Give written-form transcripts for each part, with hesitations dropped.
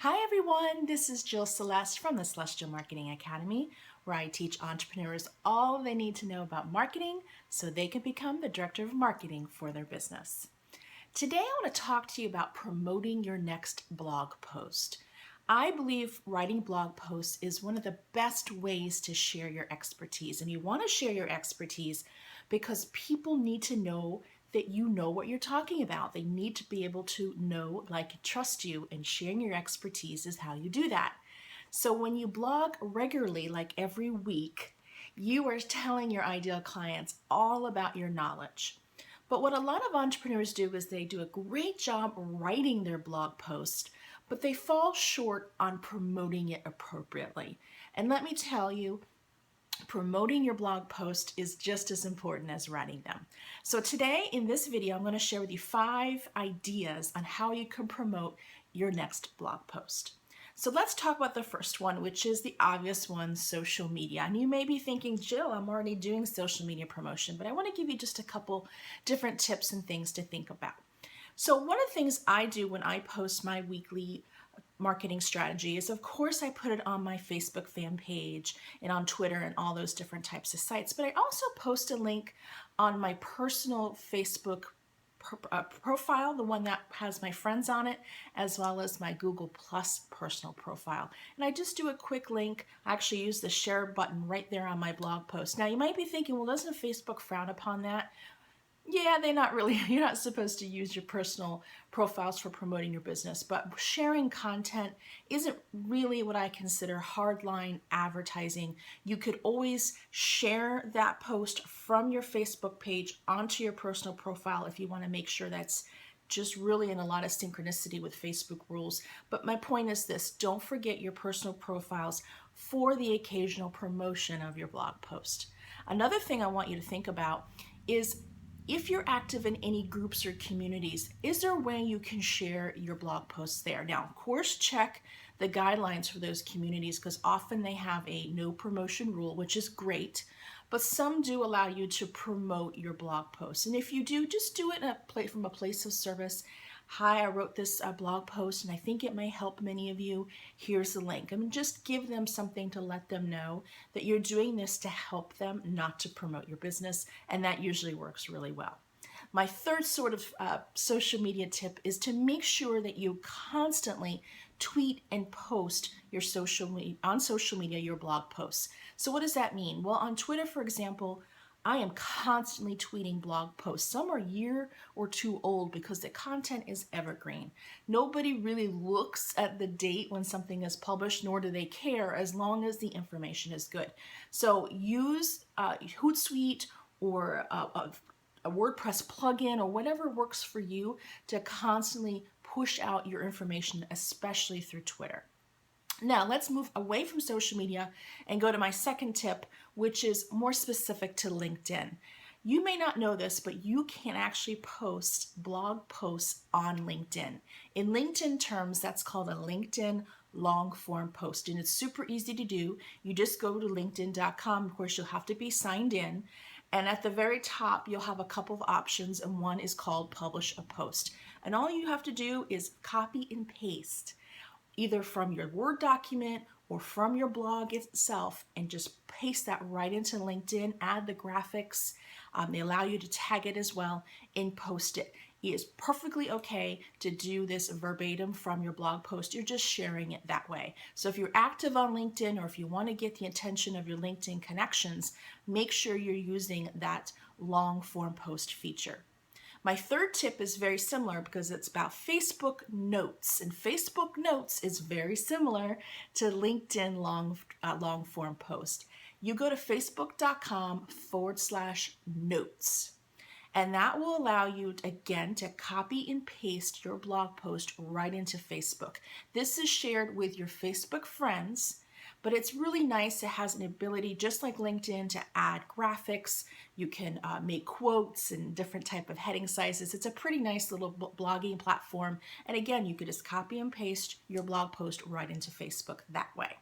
Hi everyone, this is Jill Celeste from the Celestial Marketing Academy, where I teach entrepreneurs all they need to know about marketing so they can become the director of marketing for their business. Today I want to talk to you about promoting your next blog post. I believe writing blog posts is one of the best ways to share your expertise, and you want to share your expertise because people need to know that you know what you're talking about. They need to be able to know, like, trust you, and sharing your expertise is how you do that. So when you blog regularly, like every week, you are telling your ideal clients all about your knowledge. But what a lot of entrepreneurs do is they do a great job writing their blog post, but they fall short on promoting it appropriately. And let me tell you, promoting your blog post is just as important as writing them. So today in this video, I'm going to share with you 5 ideas on how you can promote your next blog post. So let's talk about the first one, which is the obvious one, social media. And you may be thinking, Jill, I'm already doing social media promotion, but I want to give you just a couple different tips and things to think about. So one of the things I do when I post my weekly marketing strategy is, of course, I put it on my Facebook fan page and on Twitter and all those different types of sites. But I also post a link on my personal Facebook profile, the one that has my friends on it, as well as my Google Plus personal profile. And I just do a quick link. I actually use the share button right there on my blog post. Now you might be thinking, well, doesn't Facebook frown upon that? Yeah, you're not supposed to use your personal profiles for promoting your business, but sharing content isn't really what I consider hardline advertising. You could always share that post from your Facebook page onto your personal profile if you want to make sure that's just really in a lot of synchronicity with Facebook rules. But my point is this: don't forget your personal profiles for the occasional promotion of your blog post. Another thing I want you to think about is, if you're active in any groups or communities, is there a way you can share your blog posts there? Now, of course, check the guidelines for those communities, because often they have a no promotion rule, which is great, but some do allow you to promote your blog posts. And if you do, just do it from a place of service. Hi, I wrote this blog post and I think it may help many of you. Here's the link. I mean, just give them something to let them know that you're doing this to help them, not to promote your business, and that usually works really well. My third sort of social media tip is to make sure that you constantly tweet and post your on social media your blog posts. So what does that mean? Well, on Twitter, for example, I am constantly tweeting blog posts. Some are a year or 2 old because the content is evergreen. Nobody really looks at the date when something is published, nor do they care, as long as the information is good. So use Hootsuite or a WordPress plugin or whatever works for you to constantly push out your information, especially through Twitter. Now let's move away from social media and go to my second tip, which is more specific to LinkedIn. You may not know this, but you can actually post blog posts on LinkedIn. In LinkedIn terms, that's called a LinkedIn long form post, and it's super easy to do. You just go to linkedin.com. Of course, you'll have to be signed in. And at the very top, you'll have a couple of options, and one is called Publish a Post. And all you have to do is copy and paste either from your Word document or from your blog itself, and just paste that right into LinkedIn, add the graphics. They allow you to tag it as well and post it. It is perfectly okay to do this verbatim from your blog post. You're just sharing it that way. So if you're active on LinkedIn, or if you want to get the attention of your LinkedIn connections, make sure you're using that long form post feature. My third tip is very similar because it's about Facebook Notes, and Facebook Notes is very similar to LinkedIn long form post. You go to facebook.com/notes, and that will allow you, again, to copy and paste your blog post right into Facebook. This is shared with your Facebook friends, but it's really nice. It has an ability, just like LinkedIn, to add graphics. You can make quotes and different type of heading sizes. It's a pretty nice little blogging platform. And again, you could just copy and paste your blog post right into Facebook that way.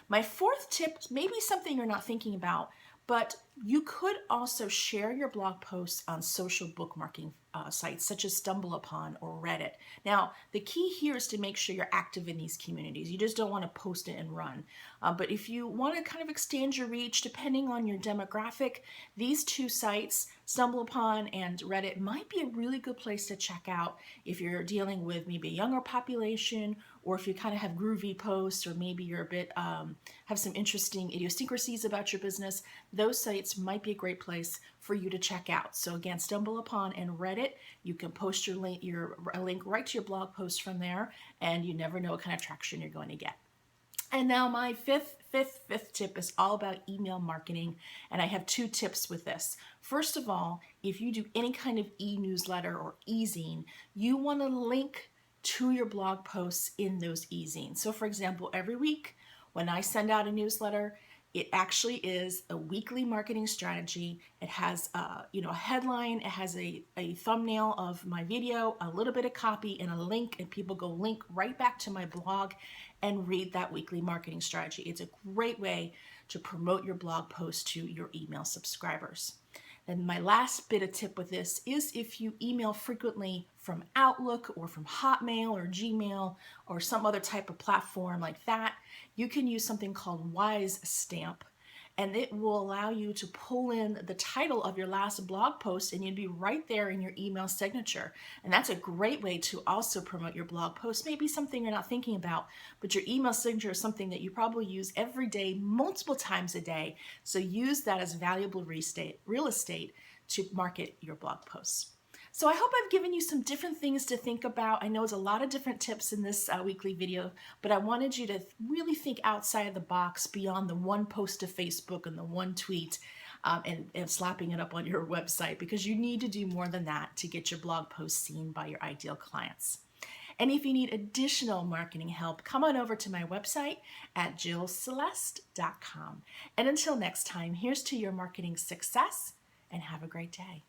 My fourth tip may be something you're not thinking about, but You could also share your blog posts on social bookmarking sites such as StumbleUpon or Reddit. Now, the key here is to make sure you're active in these communities. You just don't want to post it and run. But if you want to kind of extend your reach, depending on your demographic, these two sites, StumbleUpon and Reddit, might be a really good place to check out if you're dealing with maybe a younger population, or if you kind of have groovy posts, or maybe you're a bit have some interesting idiosyncrasies about your business. Those sites might be a great place for you to check out. So again, StumbleUpon and Reddit, you can post a link right to your blog post from there, and you never know what kind of traction you're going to get. And now my fifth tip is all about email marketing, and I have 2 tips with this. First of all, if you do any kind of e-newsletter or e-zine, you want to link to your blog posts in those e-zines. So for example, every week when I send out a newsletter, it actually is a weekly marketing strategy. It has a headline, it has a thumbnail of my video, a little bit of copy, and a link, and people go link right back to my blog and read that weekly marketing strategy. It's a great way to promote your blog post to your email subscribers. And my last bit of tip with this is if you email frequently from Outlook or from Hotmail or Gmail or some other type of platform like that, you can use something called Wise Stamp, and it will allow you to pull in the title of your last blog post, and you'd be right there in your email signature. And that's a great way to also promote your blog post. Maybe something you're not thinking about, but your email signature is something that you probably use every day, multiple times a day. So use that as valuable real estate to market your blog posts. So I hope I've given you some different things to think about. I know it's a lot of different tips in this weekly video, but I wanted you to really think outside of the box beyond the one post to Facebook and the one tweet and slapping it up on your website, because you need to do more than that to get your blog post seen by your ideal clients. And if you need additional marketing help, come on over to my website at jillceleste.com. And until next time, here's to your marketing success, and have a great day.